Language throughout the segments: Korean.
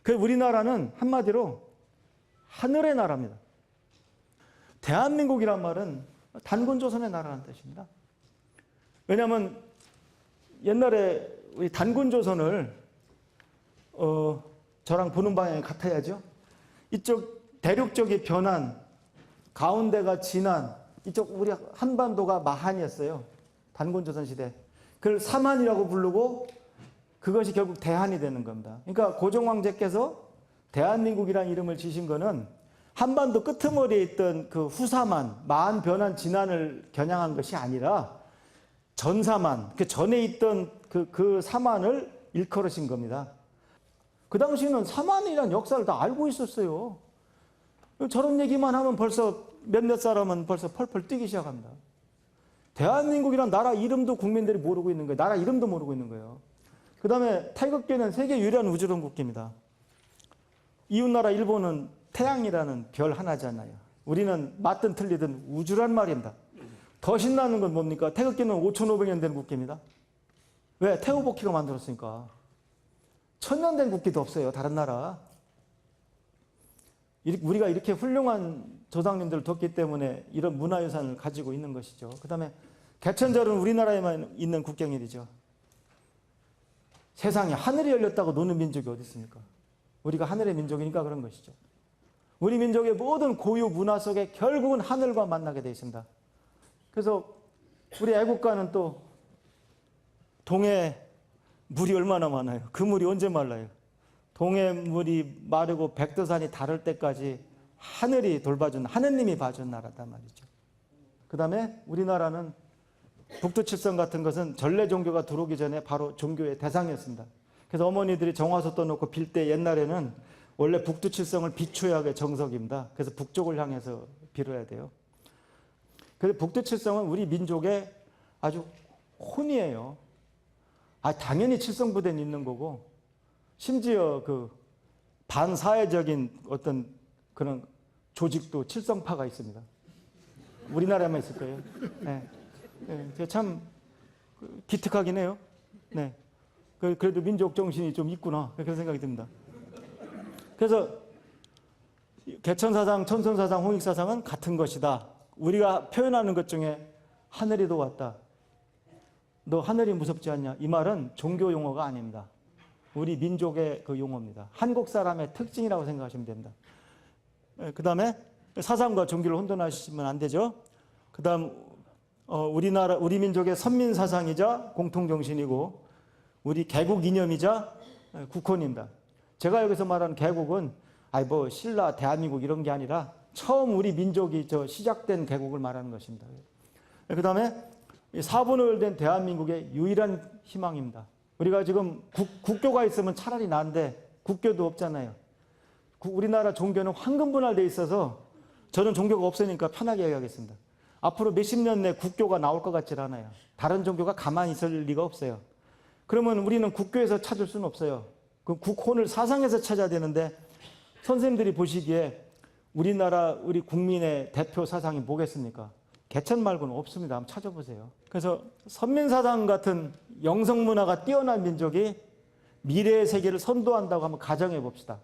그 우리나라는 한마디로 하늘의 나라입니다. 대한민국이란 말은 단군조선의 나라라는 뜻입니다. 왜냐하면 옛날에 우리 단군조선을 저랑 보는 방향이 같아야죠. 이쪽 대륙 쪽이 변한, 가운데가 진안, 이쪽 우리 한반도가 마한이었어요. 단군조선 시대. 그걸 사만이라고 부르고 그것이 결국 대한이 되는 겁니다. 그러니까 고종황제께서 대한민국이라는 이름을 지신 거는 한반도 끄트머리에 있던 그 후사만, 마한, 변한, 진안을 겨냥한 것이 아니라 전사만, 그 전에 있던 그 사만을 일컬으신 겁니다. 그 당시에는 사만이라는 역사를 다 알고 있었어요. 저런 얘기만 하면 벌써 몇몇 사람은 벌써 펄펄 뛰기 시작합니다. 대한민국이란 나라 이름도 국민들이 모르고 있는 거예요. 나라 이름도 모르고 있는 거예요. 그 다음에 태극기는 세계 유일한 우주론 국기입니다. 이웃나라 일본은 태양이라는 별 하나잖아요. 우리는 맞든 틀리든 우주란 말입니다. 더 신나는 건 뭡니까? 태극기는 5,500년 된 국기입니다. 왜? 태우복희가 만들었으니까. 1000년 된 국기도 없어요. 다른 나라. 우리가 이렇게 훌륭한 조상님들을 뒀기 때문에 이런 문화유산을 가지고 있는 것이죠. 그 다음에 개천절은 우리나라에만 있는 국경일이죠. 세상에 하늘이 열렸다고 노는 민족이 어디 있습니까? 우리가 하늘의 민족이니까 그런 것이죠. 우리 민족의 모든 고유 문화 속에 결국은 하늘과 만나게 되어 있습니다. 그래서 우리 애국가는 또 동해 물이 얼마나 많아요. 그 물이 언제 말라요. 동해 물이 마르고 백두산이 닳을 때까지 하늘이 돌봐준, 하느님이 봐준 나라단 말이죠. 그 다음에 우리나라는 북두칠성 같은 것은 전래 종교가 들어오기 전에 바로 종교의 대상이었습니다. 그래서 어머니들이 정화소 떠놓고 빌 때 옛날에는 원래 북두칠성을 비추어야 정석입니다. 그래서 북쪽을 향해서 빌어야 돼요. 그래서 북두칠성은 우리 민족의 아주 혼이에요. 당연히 칠성부대는 있는 거고, 심지어 그 반사회적인 어떤 그런 조직도 칠성파가 있습니다. 우리나라에만 있을 거예요. 네. 네. 참 기특하긴 해요. 네. 그래도 민족 정신이 좀 있구나. 그런 생각이 듭니다. 그래서 개천사상, 천손사상, 홍익사상은 같은 것이다. 우리가 표현하는 것 중에 하늘이 도왔다. 너 하늘이 무섭지 않냐? 이 말은 종교 용어가 아닙니다. 우리 민족의 그 용어입니다. 한국 사람의 특징이라고 생각하시면 됩니다. 그 다음에 사상과 종교를 혼돈하시면 안 되죠. 그 다음 우리 민족의 선민사상이자 공통정신이고 우리 개국 이념이자 국헌입니다. 제가 여기서 말하는 개국은 신라, 대한민국 이런 게 아니라 처음 우리 민족이 시작된 개국을 말하는 것입니다. 그 다음에 사분을된 대한민국의 유일한 희망입니다. 우리가 지금 국교가 있으면 차라리 나은데 국교도 없잖아요. 우리나라 종교는 황금분할되어 있어서 저는 종교가 없으니까 편하게 얘기하겠습니다. 앞으로 몇십 년 내 국교가 나올 것 같지 않아요. 다른 종교가 가만히 있을 리가 없어요. 그러면 우리는 국교에서 찾을 수는 없어요. 그 국혼을 사상에서 찾아야 되는데 선생님들이 보시기에 우리나라 우리 국민의 대표 사상이 뭐겠습니까? 개천 말고는 없습니다. 한번 찾아보세요. 그래서 선민사상 같은 영성문화가 뛰어난 민족이 미래의 세계를 선도한다고 한번 가정해 봅시다.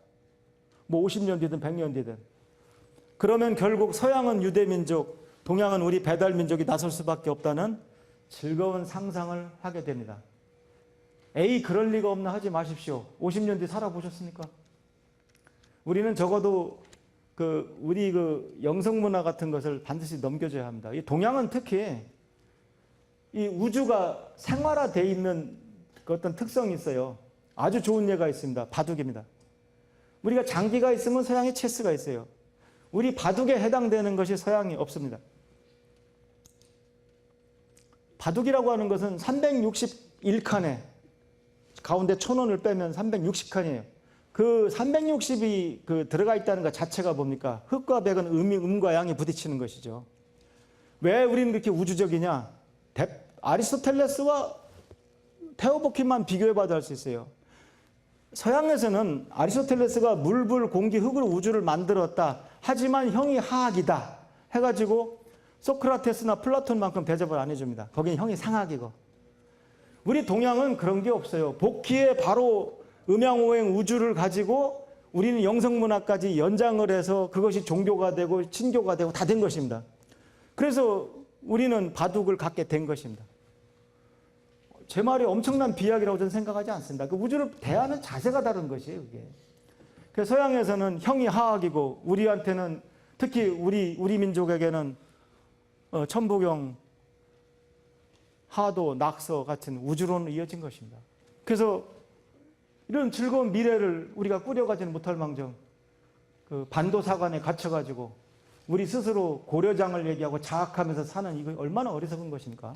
뭐 50년 뒤든 100년 뒤든. 그러면 결국 서양은 유대민족, 동양은 우리 배달민족이 나설 수밖에 없다는 즐거운 상상을 하게 됩니다. 에이 그럴 리가 없나 하지 마십시오. 50년 뒤 살아보셨습니까? 우리는 적어도 우리 영성문화 같은 것을 반드시 넘겨줘야 합니다. 이 동양은 특히 이 우주가 생활화되어 있는 어떤 특성이 있어요. 아주 좋은 예가 있습니다. 바둑입니다. 우리가 장기가 있으면 서양에 체스가 있어요. 우리 바둑에 해당되는 것이 서양이 없습니다. 바둑이라고 하는 것은 361칸에 가운데 1000원을 빼면 360칸이에요. 그 360이 들어가 있다는 것 자체가 뭡니까? 흙과 백은 음과 양이 부딪히는 것이죠. 왜 우리는 그렇게 우주적이냐? 아리스토텔레스와 테오복희만 비교해봐도 알 수 있어요. 서양에서는 아리스토텔레스가 물, 불, 공기, 흙으로 우주를 만들었다. 하지만 형이 하악이다. 해가지고 소크라테스나 플라톤만큼 대접을 안 해줍니다. 거긴 형이 상학이고. 우리 동양은 그런 게 없어요. 복희에 바로 음양오행 우주를 가지고 우리는 영성문화까지 연장을 해서 그것이 종교가 되고 신교가 되고 다 된 것입니다. 그래서 우리는 바둑을 갖게 된 것입니다. 제 말이 엄청난 비약이라고 저는 생각하지 않습니다. 그 우주를 대하는 자세가 다른 것이에요, 그게. 그래서 서양에서는 형이 하학이고 우리한테는 특히 우리 민족에게는 천부경, 하도, 낙서 같은 우주론으로 이어진 것입니다. 그래서 이런 즐거운 미래를 우리가 꾸려가지는 못할 망정 그 반도사관에 갇혀가지고 우리 스스로 고려장을 얘기하고 자학하면서 사는 이거 얼마나 어리석은 것입니까?